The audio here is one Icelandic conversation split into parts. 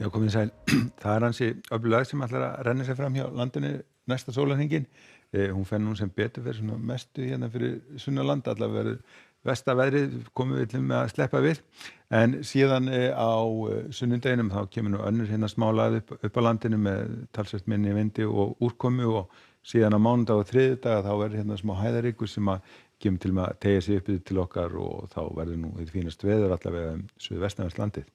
Já, komið sæl. Það ansi öflug lægð sem ætlar að renna sér fram hjá landinu næsta sólarhringinn. Hún fer nú sem betur fyrir svona mestu hérna fyrir Sunnaland, allavega verður versta veðrið komum við til með að sleppa við. En síðan á sunnudeginum þá kemur nú önnur hérna smá lægð upp á landinu með talsvert minni vindi og úrkomu og síðan á mánudag og þriðjudag þá verður hérna smá hæðaríkur sem að kemur til með að teygja sig upp til okkar og þá verður nú hið fínast veður allavega suðvestanvert landið.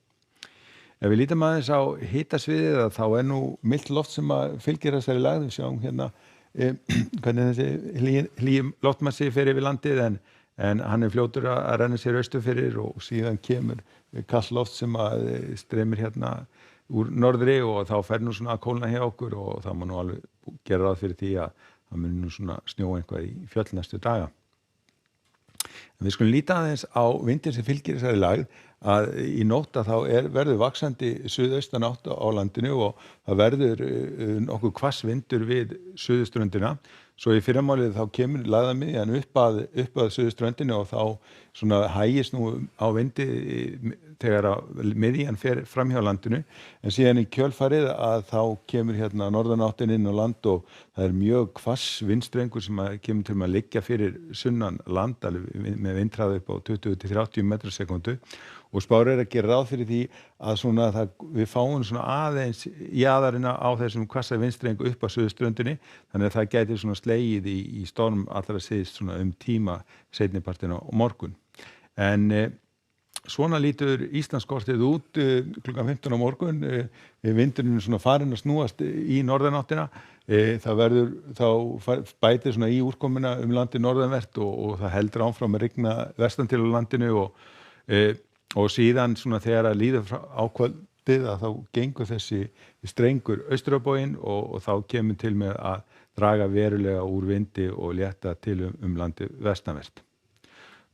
Ef við lítum aðeins á hitasviðið þá nú milt loft sem að fylgir þessari lægð. Við sjáum hérna hvernig þessi hlýjum loftmassi fer yfir landið en hann fljótur að renna sér austur fyrir og síðan kemur kalt loft sem að streymir hérna úr norðri og þá fer nú svona að kólna hjá okkur og það má nú alveg gera ráð fyrir því að það mun nú svona snjóa eitthvað í fjöll næstu daga. En við skulum líta aðeins á vindinn sem fylgir þessari lægð að í nótt að þá verður vaxandi suðaustanátt á landinu og það verður nokkuð hvass vindur við suðurströndina. Svo í fyrramálið þá kemur lægðarmiðjan upp að suðurströndinu og þá svona hægist nú á vindi þegar að miðjan fer fram hjá landinu. En síðan í kjölfarið að þá kemur hérna norðanáttin inn á land og það mjög hvass vindstrengur sem að kemur til að liggja fyrir sunnan land með vindhraða upp á 20-30 metra sekúndu. Og spár að gera ráð fyrir því að svona við fáum svona aðeins jaðarina á þessum hvassa vindstrengu upp að suðurströndinni, þannig að það gæti svona slegið í storm allra síðst svona tíma seinnipartinn á morgun. En svona lítur Íslandskortið út klukkan 15 á morgun, vindurinn svona farin að snúast í norðanáttina. Það verður þá bætir svona í úrkomuna landið norðanvert og það heldur áfram að rigna vestan til á landinu og síðan svona þegar að líður frá ákvöldið að þá gengur þessi strengur austurábóginn og þá kemur til með að draga verulega úr vindi og létta til landið vestanvert.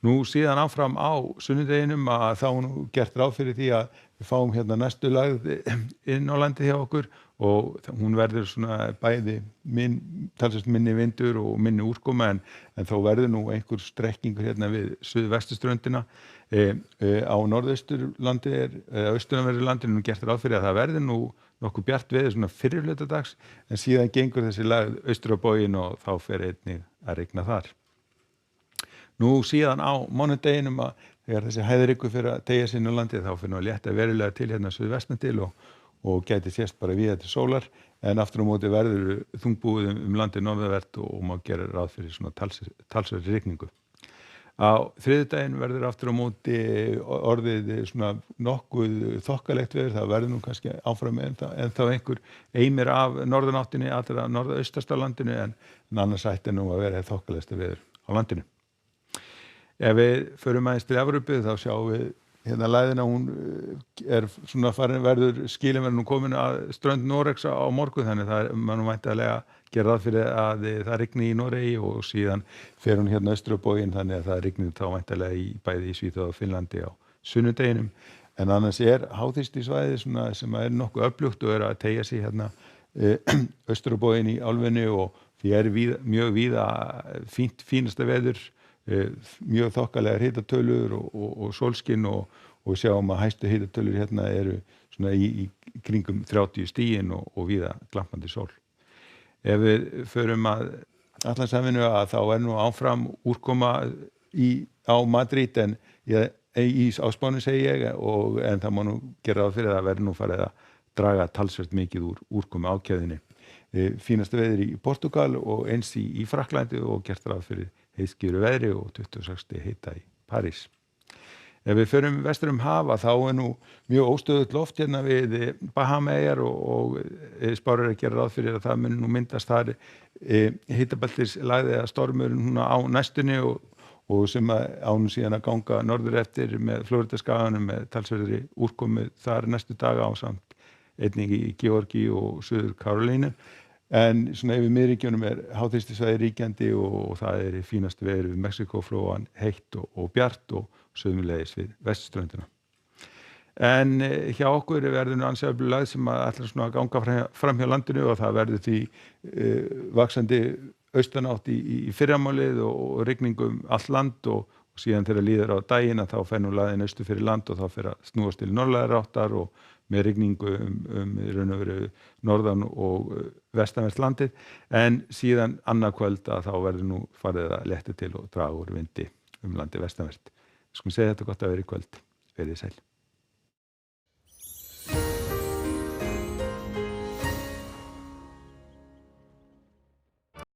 Nú síðan áfram á sunnudeginum að þá nú gert ráð fyrir því að við fáum hérna næstu lægð inn á landið hjá okkur og hún verður svona bæði talsvert minni vindur og minni úrkoma en þó verður nú einhver strekkingur hérna við suðvesturströndina. Á norðausturlandi austanverðu landinu gert ráð fyrir að það verður nú nokkuð bjart veður svona fyrri hluta dags en síðan gengur þessi lægð austur á bóginn og þá fer einnig að rigna þar. Nú síðan á mánudeginum að þegar þessi hæðaríkur fyrir að teygja sig inn á landið þá fer nú að létta verulega til hérna suðvestan til og gæti sést bara víða til sólar en aftur á móti verður þungbúið landið norðanvert og má gera ráð fyrir svona talsverðri rigningu. Á þriðjudaginn verður aftur á móti orðið svona nokkuð þokkalegt veður, það verður nú kannski áfram en þá einhver eimir af norðanáttinni allra norðaustasta landinu en annars ætti nú að vera þokkalegsta veður á landinu. Ef við förum aðeins til Evrópu þá sjáum við hérna lægðina, hún svona farin skilin verður nú komin að strönd Noregs á morgun þannig það maður nú væntanlega gera ráð fyrir að það rigni í Noregi og síðan fer hún hérna austur á bóginn þannig að það rignir þá væntanlega bæði í Svíþjóð og Finnlandi á sunnudeginum. En annars háþrýstisvæði svona sem nokkuð öflugt og að teygja sig hérna austur á bóginn í álfunni og því mjög víða fínasta veður, mjög þokkalegar hitatölur og sólskinn og við sjáum að hæstu hitatölur hérna svona í kringum 30 stigin og víða glampandi sól. Ef við förum að Atlantshafinu að þá nú áfram úrkoma á Madrid en á Spáni segi ég en það má nú gera ráð fyrir að það verður nú farið að draga talsvert mikið úr úrkomu ákefðinni. Fínasta veður í Portugal og eins í Frakklandi og gert ráð fyrir heiðskýru veðri og 26 stig hita í París. Ef við förum vestur haf þá nú mjög óstöðugt loft hérna við Bahamaeyjar og spár að gera ráð fyrir að það mun nú myndast þar hitabeltislægð eða stormur núna á næstunni og sem á nú síðan að ganga norður eftir með Flóridaskaganum með talsverðri úrkomu þar næstu daga ásamt einnig í Georgíu og Suður Karólínu. En svona yfir miðríkjunum háþrýstisvæði ríkjandi og það fínast veður við Mexíkóflóann heitt og bjart og sömuleiðis við vesturströndina. En hjá okkur verður nú ansi öflug lægð sem ætlar svona að ganga fram hjá landinu og það verður því vaxandi austanátt í fyrramálið og rigningum allt land og síðan þegar líður á daginn að þá fer nú lægðin austur fyrir land og þá fer að snúast til norðlægari áttar og með rigningu í raun og veru norðan og vestanvert landið, en síðan annað kvöld að þá verður nú farið að létta til og draga úr vindi landið vestanvert. Við skulum segja þetta gott að vera í kvöld. Verið sæl.